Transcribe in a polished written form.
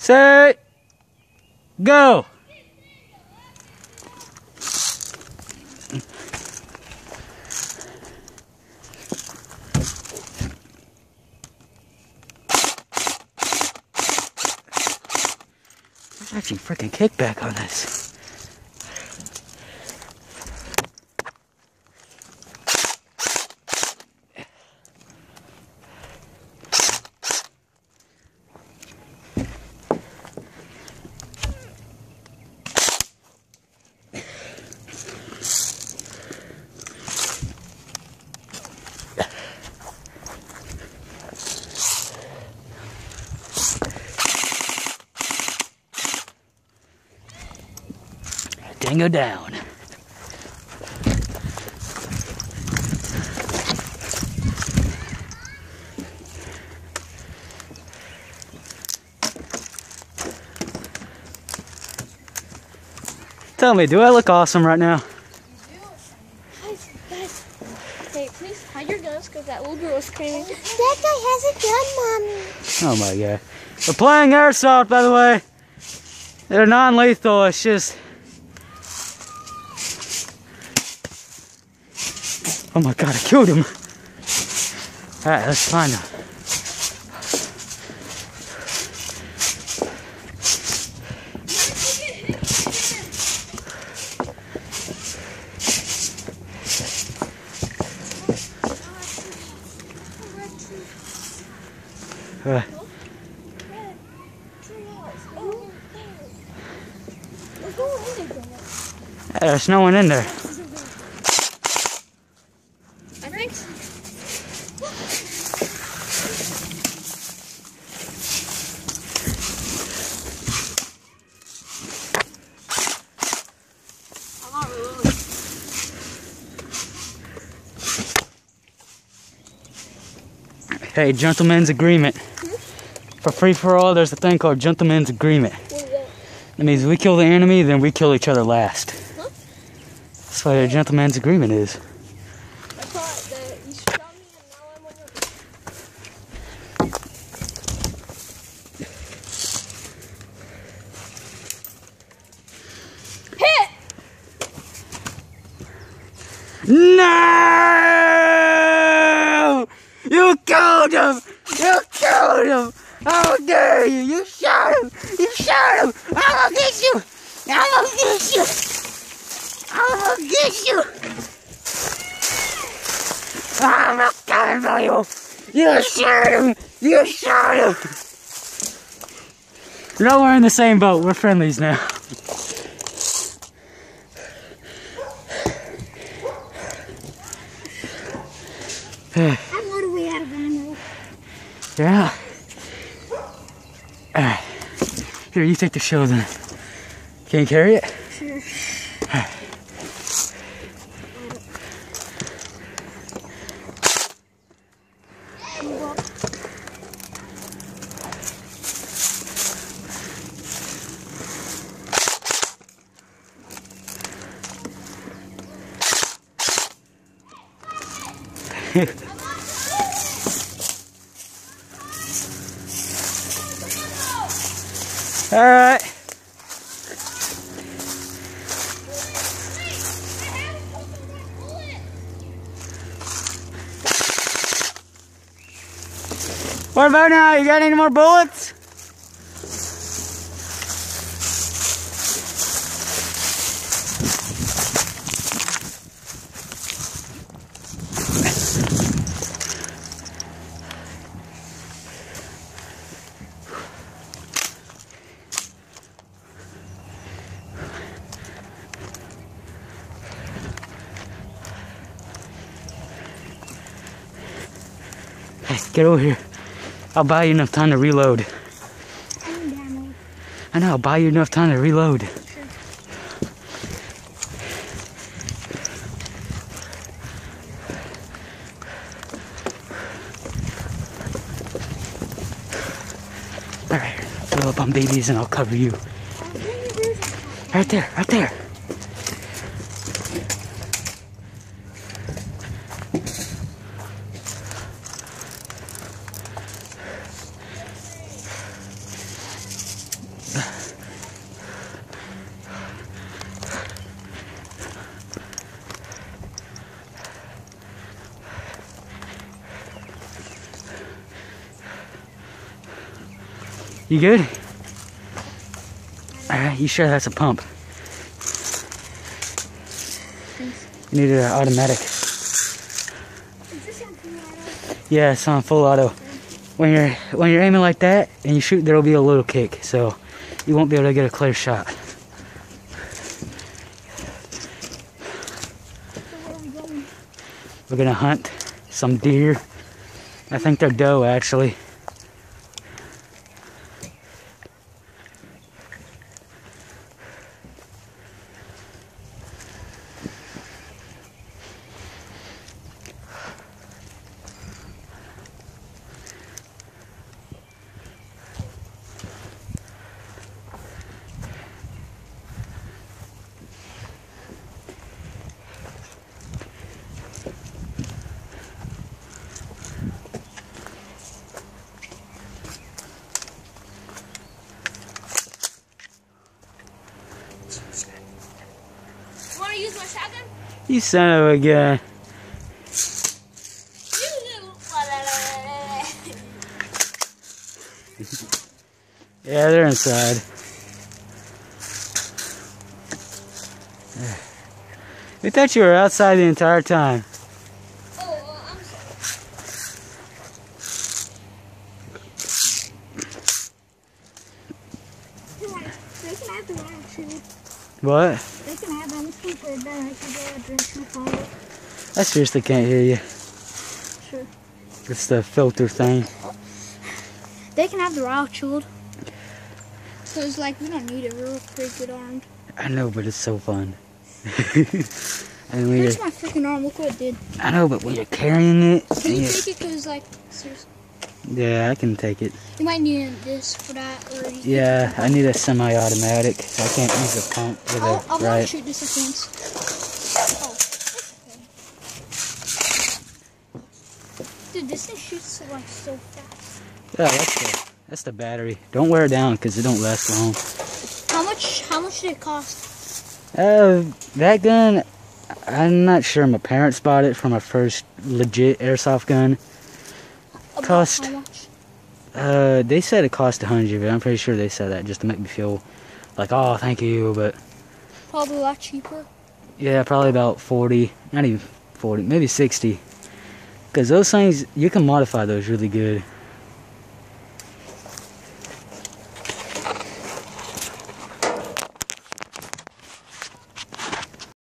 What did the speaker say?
set, go. There's actually freaking kickback on this. Dango down. Tell me, do I look awesome right now? You do. Guys. Hey, please hide your guns because that little girl is screaming. That guy has a gun, Mommy. Oh my god. We're playing Airsoft, by the way. They're non-lethal, it's just... Oh my god, I killed him. Alright, let's find him. There's no one in there. Hey, gentleman's agreement. For free for all, there's a thing called gentleman's agreement. What is that? That means we kill the enemy, then we kill each other last. Huh? That's what a gentleman's agreement is. I thought that you shot me and now I'm on your... Hit! No! You killed him! You killed him! How dare you! You shot him! You shot him! I'm gonna get you! I'm gonna get you! I'm gonna get you! I'm not coming for you! You shot him! You shot him! No, we're in the same boat. We're friendlies now. I'm way out of ammo. Yeah. Alright. Here, you take the shield then. Can you carry it? Sure. Alright. All right. What about now? You got any more bullets? Hey, get over here. I'll buy you enough time to reload. I know, I'll buy you enough time to reload. Sure. Alright, fill up on babies and I'll cover you. Right there, right there. You good? Alright, you sure that's a pump? You need an automatic. Is this on full auto? Yeah, it's on full auto. When you're aiming like that and you shoot, there'll be a little kick, so you won't be able to get a clear shot. So where are we going? We're gonna hunt some deer. I think they're doe, actually. You want to use my shotgun? You son of a gun. Yeah, they're inside. We thought you were outside the entire time. Oh, I'm sorry. They can have the round shoe. What? They can have them super then I can go and drink soup on it. I seriously can't hear you. Sure. It's the filter thing. They can have the raw chilled. So it's like we don't need it. We're pretty good armed. I know, but it's so fun. And Here's my freaking arm. Look what it did. I know, but when you're carrying it, Can you take it? Cause like seriously. Yeah, I can take it. You might need this for that, or Yeah, I need a semi-automatic. I can't use a pump with I'll it, want to right? shoot this at once. Oh, that's okay. Dude, this thing shoots like so fast. Yeah, that's the battery. Don't wear it down because it don't last long. How much did it cost? That gun, I'm not sure. My parents bought it for my first legit airsoft gun. About Cost. how much? They said it cost $100, but I'm pretty sure they said that just to make me feel like, oh, thank you. But Probably a lot cheaper. yeah, probably about 40, not even 40, maybe 60. Because those things, you can modify those really good.